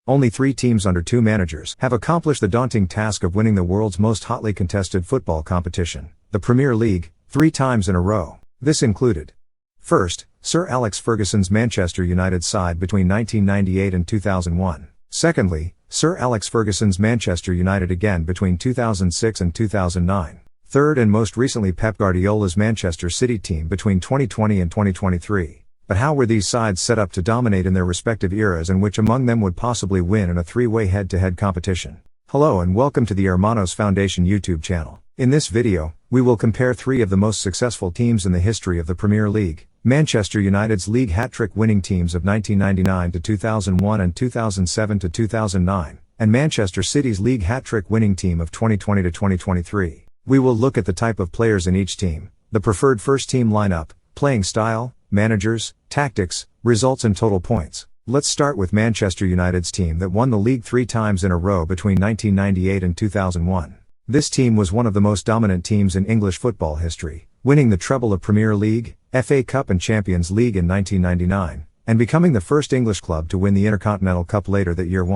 Only 3 teams under 2 managers have accomplished the daunting task of winning the world's most hotly contested football competition, the Premier League, 3 times in a row. This included: first, Sir Alex Ferguson's Manchester United side between 1998 and 2001. Secondly, Sir Alex Ferguson's Manchester United again between 2006 and 2009. Third, and most recently, Pep Guardiola's Manchester City team between 2020 and 2023. But how were these sides set up to dominate in their respective eras, and which among them would possibly win in a 3-way head-to-head competition? Hello and welcome to the Hermanos Foundation YouTube channel. In this video, we will compare 3 of the most successful teams in the history of the Premier League: Manchester United's league hat-trick winning teams of 1999 to 2001 and 2007 to 2009, and Manchester City's league hat-trick winning team of 2020 to 2023. We will look at the type of players in each team, the preferred first-team lineup, playing style, managers, tactics, results and total points. Let's start with Manchester United's team that won the league 3 times in a row between 1998 and 2001. This team was one of the most dominant teams in English football history, winning the treble of Premier League, FA Cup and Champions League in 1999, and becoming the first English club to win the Intercontinental Cup later that year.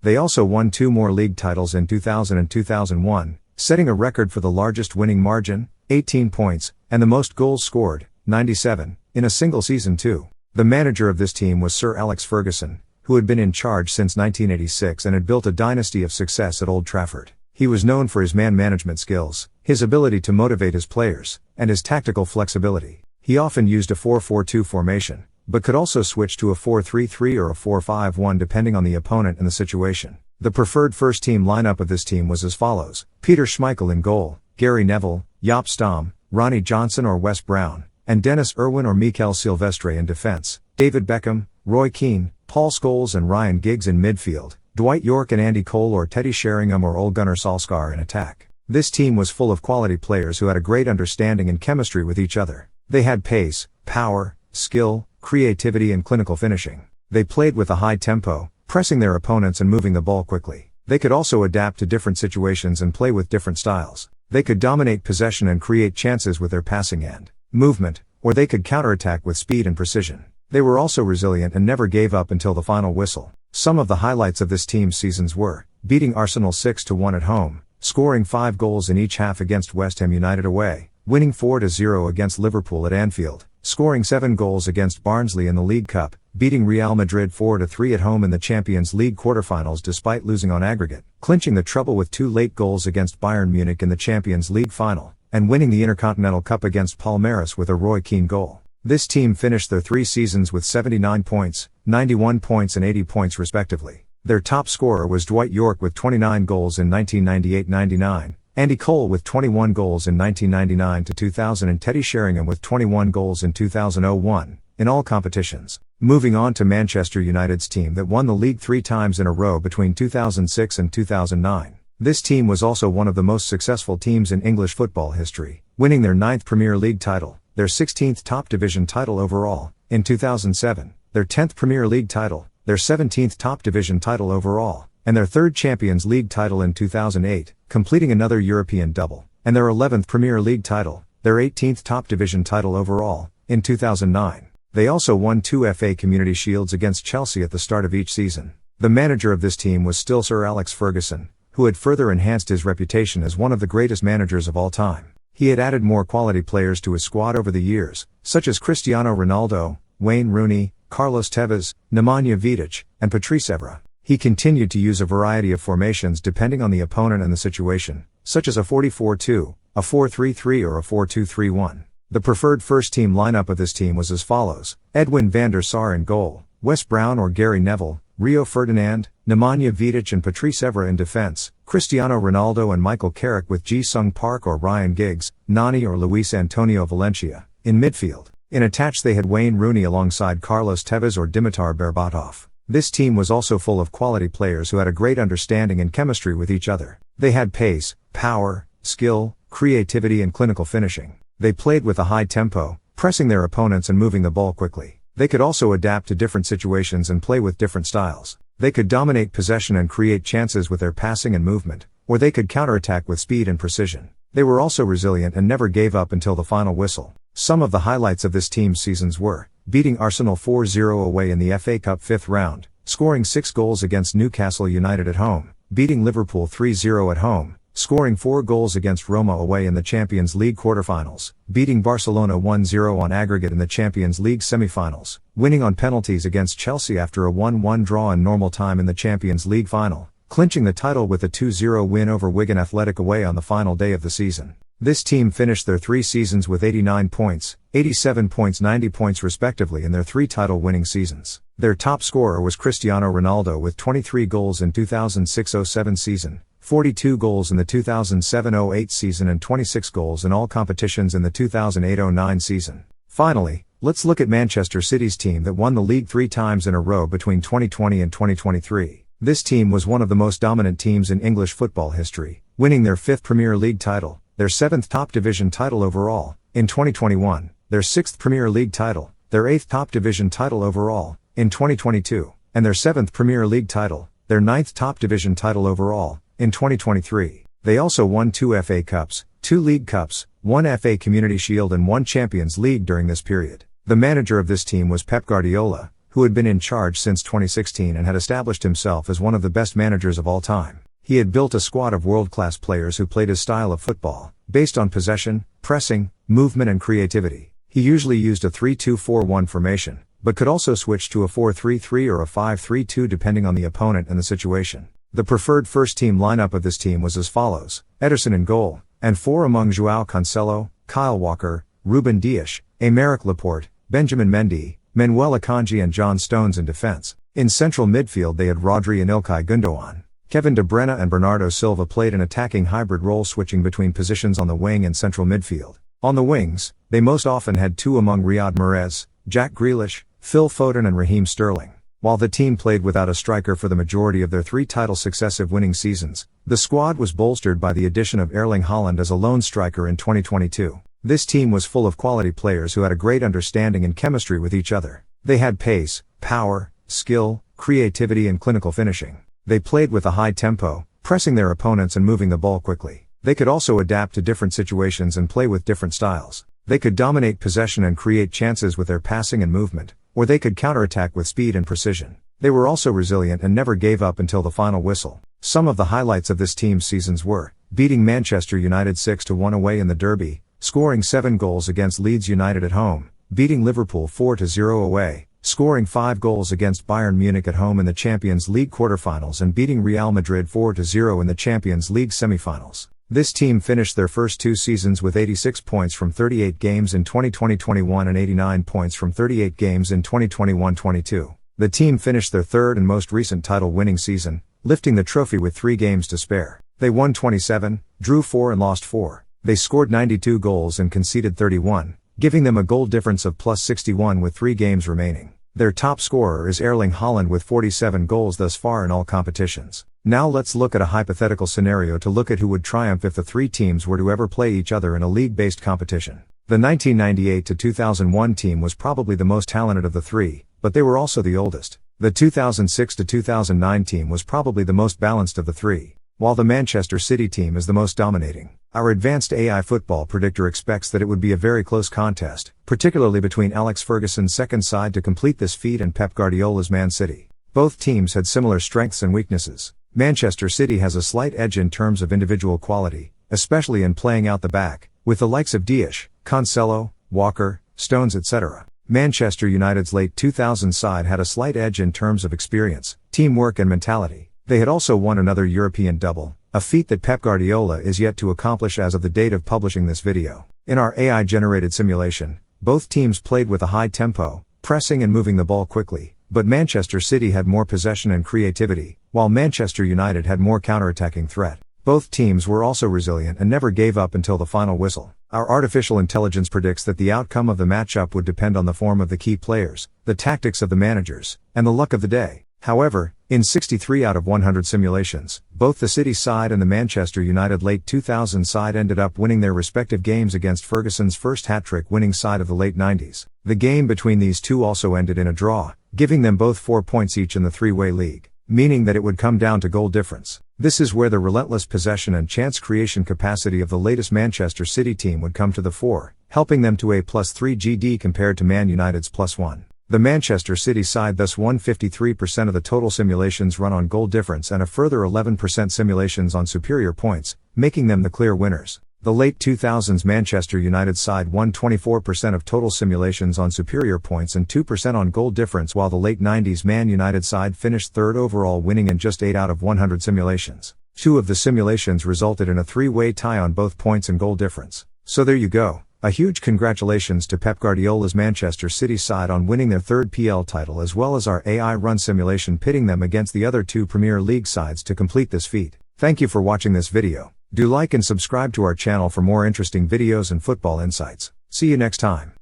They also won 2 more league titles in 2000 and 2001, setting a record for the largest winning margin, 18 points, and the most goals scored, 97, in a single season too. The manager of this team was Sir Alex Ferguson, who had been in charge since 1986 and had built a dynasty of success at Old Trafford. He was known for his man management skills, his ability to motivate his players, and his tactical flexibility. He often used a 4-4-2 formation, but could also switch to a 4-3-3 or a 4-5-1 depending on the opponent and the situation. The preferred first-team lineup of this team was as follows: Peter Schmeichel in goal, Gary Neville, Jaap Stam, Ronnie Johnson or Wes Brown, and Dennis Irwin or Mikel Silvestre in defense, David Beckham, Roy Keane, Paul Scholes and Ryan Giggs in midfield, Dwight York and Andy Cole or Teddy Sheringham or Ole Gunnar Solskjaer in attack. This team was full of quality players who had a great understanding and chemistry with each other. They had pace, power, skill, creativity and clinical finishing. They played with a high tempo, pressing their opponents and moving the ball quickly. They could also adapt to different situations and play with different styles. They could dominate possession and create chances with their passing and movement, or they could counterattack with speed and precision. They were also resilient and never gave up until the final whistle. Some of the highlights of this team's seasons were: beating Arsenal 6-1 at home, scoring 5 goals in each half against West Ham United away, winning 4-0 against Liverpool at Anfield, scoring 7 goals against Barnsley in the League Cup, beating Real Madrid 4-3 at home in the Champions League quarterfinals despite losing on aggregate, clinching the treble with 2 late goals against Bayern Munich in the Champions League final, and winning the Intercontinental Cup against Palmeiras with a Roy Keane goal. This team finished their 3 seasons with 79 points, 91 points and 80 points respectively. Their top scorer was Dwight York with 29 goals in 1998-99, Andy Cole with 21 goals in 1999-2000 and Teddy Sheringham with 21 goals in 2001, in all competitions. Moving on to Manchester United's team that won the league 3 times in a row between 2006 and 2009. This team was also one of the most successful teams in English football history, winning their 9th Premier League title, their 16th top division title overall, in 2007, their 10th Premier League title, their 17th top division title overall, and their 3rd Champions League title in 2008, completing another European double, and their 11th Premier League title, their 18th top division title overall, in 2009. They also won 2 FA Community Shields against Chelsea at the start of each season. The manager of this team was still Sir Alex Ferguson, who had further enhanced his reputation as one of the greatest managers of all time. He had added more quality players to his squad over the years, such as Cristiano Ronaldo, Wayne Rooney, Carlos Tevez, Nemanja Vidic, and Patrice Evra. He continued to use a variety of formations depending on the opponent and the situation, such as a 4-4-2, a 4-3-3 or a 4-2-3-1. The preferred first-team lineup of this team was as follows: Edwin van der Sar in goal, Wes Brown or Gary Neville, Rio Ferdinand, Nemanja Vidic and Patrice Evra in defense, Cristiano Ronaldo and Michael Carrick with Ji-Sung Park or Ryan Giggs, Nani or Luis Antonio Valencia, in midfield. In attacks they had Wayne Rooney alongside Carlos Tevez or Dimitar Berbatov. This team was also full of quality players who had a great understanding and chemistry with each other. They had pace, power, skill, creativity and clinical finishing. They played with a high tempo, pressing their opponents and moving the ball quickly. They could also adapt to different situations and play with different styles. They could dominate possession and create chances with their passing and movement, or they could counterattack with speed and precision. They were also resilient and never gave up until the final whistle. Some of the highlights of this team's seasons were: beating Arsenal 4-0 away in the FA Cup 5th round, scoring 6 goals against Newcastle United at home, beating Liverpool 3-0 at home, scoring 4 goals against Roma away in the Champions League quarter-finals, beating Barcelona 1-0 on aggregate in the Champions League semi-finals, winning on penalties against Chelsea after a 1-1 draw in normal time in the Champions League final, clinching the title with a 2-0 win over Wigan Athletic away on the final day of the season. This team finished their 3 seasons with 89 points, 87 points, 90 points respectively in their 3 title-winning seasons. Their top scorer was Cristiano Ronaldo with 23 goals in 2006-07 season, 42 goals in the 2007-08 season and 26 goals in all competitions in the 2008-09 season. Finally, let's look at Manchester City's team that won the league 3 times in a row between 2020 and 2023. This team was one of the most dominant teams in English football history, winning their 5th Premier League title, their 7th top division title overall, in 2021, their 6th Premier League title, their 8th top division title overall, in 2022, and their 7th Premier League title, their 9th top division title overall, in 2023. They also won 2 FA Cups, 2 League Cups, 1 FA Community Shield and 1 Champions League during this period. The manager of this team was Pep Guardiola, who had been in charge since 2016 and had established himself as one of the best managers of all time. He had built a squad of world-class players who played his style of football, based on possession, pressing, movement and creativity. He usually used a 3-2-4-1 formation, but could also switch to a 4-3-3 or a 5-3-2 depending on the opponent and the situation. The preferred first-team lineup of this team was as follows: Ederson in goal, and 4 among João Cancelo, Kyle Walker, Ruben Dias, Aymeric Laporte, Benjamin Mendy, Manuel Akanji and John Stones in defense. In central midfield they had Rodri and Ilkay Gundogan. Kevin De Bruyne and Bernardo Silva played an attacking hybrid role, switching between positions on the wing and central midfield. On the wings, they most often had 2 among Riyad Mahrez, Jack Grealish, Phil Foden and Raheem Sterling. While the team played without a striker for the majority of their 3 title successive winning seasons, the squad was bolstered by the addition of Erling Haaland as a lone striker in 2022. This team was full of quality players who had a great understanding and chemistry with each other. They had pace, power, skill, creativity and clinical finishing. They played with a high tempo, pressing their opponents and moving the ball quickly. They could also adapt to different situations and play with different styles. They could dominate possession and create chances with their passing and movement, or they could counterattack with speed and precision. They were also resilient and never gave up until the final whistle. Some of the highlights of this team's seasons were: beating Manchester United 6-1 away in the Derby, scoring 7 goals against Leeds United at home, beating Liverpool 4-0 away, scoring 5 goals against Bayern Munich at home in the Champions League quarter-finals and beating Real Madrid 4-0 in the Champions League semi-finals. This team finished their first 2 seasons with 86 points from 38 games in 2020-21 and 89 points from 38 games in 2021-22. The team finished their 3rd and most recent title-winning season, lifting the trophy with 3 games to spare. They won 27, drew 4 and lost 4. They scored 92 goals and conceded 31, giving them a goal difference of +61 with 3 games remaining. Their top scorer is Erling Haaland with 47 goals thus far in all competitions. Now let's look at a hypothetical scenario to look at who would triumph if the 3 teams were to ever play each other in a league-based competition. The 1998-2001 team was probably the most talented of the 3, but they were also the oldest. The 2006-2009 team was probably the most balanced of the 3, while the Manchester City team is the most dominating. Our advanced AI football predictor expects that it would be a very close contest, particularly between Alex Ferguson's second side to complete this feat and Pep Guardiola's Man City. Both teams had similar strengths and weaknesses. Manchester City has a slight edge in terms of individual quality, especially in playing out the back, with the likes of Dias, Cancelo, Walker, Stones etc. Manchester United's late 2000s side had a slight edge in terms of experience, teamwork and mentality. They had also won another European double, a feat that Pep Guardiola is yet to accomplish as of the date of publishing this video. In our AI-generated simulation, both teams played with a high tempo, pressing and moving the ball quickly, but Manchester City had more possession and creativity, while Manchester United had more counterattacking threat. Both teams were also resilient and never gave up until the final whistle. Our artificial intelligence predicts that the outcome of the matchup would depend on the form of the key players, the tactics of the managers, and the luck of the day. However, in 63 out of 100 simulations, both the City side and the Manchester United late 2000 side ended up winning their respective games against Ferguson's first hat-trick winning side of the late 90s. The game between these two also ended in a draw, giving them both 4 points each in the three-way league, meaning that it would come down to goal difference. This is where the relentless possession and chance creation capacity of the latest Manchester City team would come to the fore, helping them to a +3 GD compared to Man United's +1. The Manchester City side thus won 53% of the total simulations run on goal difference and a further 11% simulations on superior points, making them the clear winners. The late 2000s Manchester United side won 24% of total simulations on superior points and 2% on goal difference, while the late 90s Man United side finished third overall, winning in just 8 out of 100 simulations. 2 of the simulations resulted in a 3-way tie on both points and goal difference. So there you go. A huge congratulations to Pep Guardiola's Manchester City side on winning their third PL title, as well as our AI run simulation pitting them against the other 2 Premier League sides to complete this feat. Thank you for watching this video. Do like and subscribe to our channel for more interesting videos and football insights. See you next time.